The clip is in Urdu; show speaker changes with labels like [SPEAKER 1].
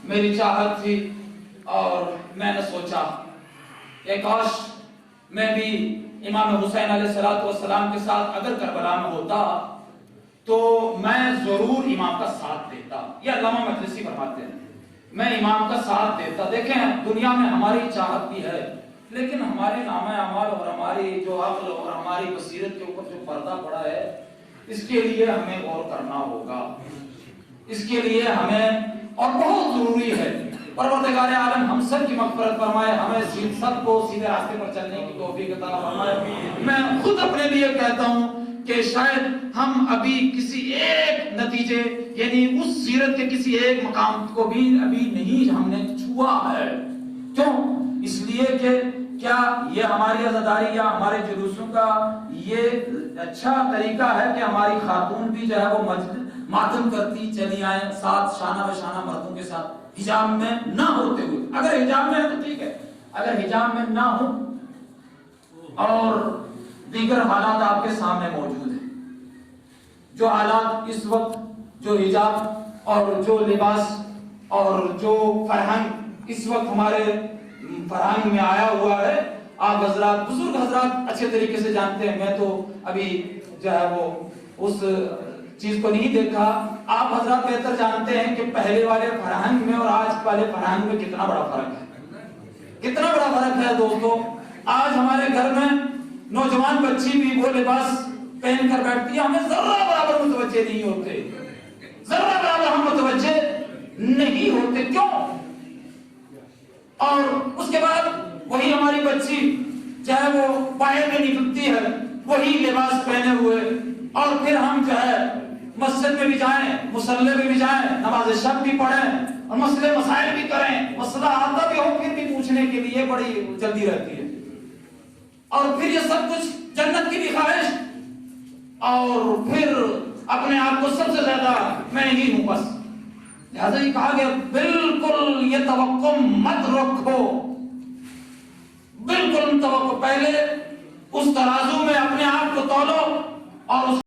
[SPEAKER 1] میری چاہت تھی اور میں نے سوچا کہ کاش میں بھی امام حسین علیہ السلام کے ساتھ اگر کربلا میں ہوتا تو میں ضرور امام کا ساتھ دیتا. یہ علامہ مجلسی فرماتے ہیں میں امام کا ساتھ دیتا. دیکھیں دنیا میں ہماری چاہت بھی ہے لیکن ہمارے نامہ اعمال اور ہماری جو عقل اور ہماری بصیرت کے اوپر جو پردہ پڑا ہے اس کے لیے ہمیں غور کرنا ہوگا. اس کے لیے ہمیں اور بہت ضروری ہے پروردگار عالم ہم سب کی مغفرت فرمائے, ہمیں سب کو سیدھے راستے پر چلنے کی توفیق عطا فرمائے. میں خود اپنے لیے کہتا ہوں کہ شاید ہم ابھی کسی ایک نتیجے یعنی اس سیرت کے کسی ایک مقام کو بھی ابھی نہیں ہم نے چھوا ہے. کیوں؟ اس لیے کہ کیا یہ ہماری عزاداری یا ہمارے جلوسوں کا یہ اچھا طریقہ ہے کہ ہماری خاتون بھی جو ہے وہ ماتم کرتی چلی آئیں ساتھ شانہ بشانہ مردوں کے ساتھ حجاب میں نہ ہوتے ہوئے. اگر حجاب میں ہے تو ٹھیک ہے, اگر حجاب میں نہ ہو اور دیگر حالات آپ کے سامنے موجود ہیں, جو حالات اس وقت جو حجاب اور جو لباس اور جو فرہنگ اس وقت ہمارے فرہنگ میں آیا ہوا ہے, آپ حضرات بزرگ حضرات اچھے طریقے سے جانتے ہیں. میں تو ابھی جو ہے وہ اس چیز کو نہیں دیکھا. آپ حضرات بہتر جانتے ہیں کہ پہلے والے فرہنگ میں اور آج والے فرہنگ میں کتنا بڑا فرق ہے, کتنا بڑا فرق ہے دوستو. آج ہمارے گھر میں نوجوان بچی بھی وہ لباس پہن کر بیٹھتی ہے, ہمیں ذرہ برابر متوجہ نہیں ہوتے, ذرہ برابر ہم متوجہ نہیں ہوتے. کیوں؟ اور اس کے بعد وہی ہماری بچی چاہے وہ باہر میں نکلتی ہے وہی لباس پہنے ہوئے, اور پھر ہم جو ہے مسجد میں بھی جائیں, مصلی میں بھی جائیں, نماز شب بھی پڑھیں اور مسئلے مسائل بھی کریں, مسئلہ آتا بھی ہو پھر بھی پوچھنے کے لیے بڑی جلدی رہتی ہے. اور پھر یہ سب کچھ جنت کی بھی خواہش, اور پھر اپنے آپ کو سب سے زیادہ میں ہی ہوں بس. لہذا یہ کہا گیا بالکل یہ توقع مت رکھو, بالکل توقع, پہلے اس ترازو میں اپنے آپ کو تولو اور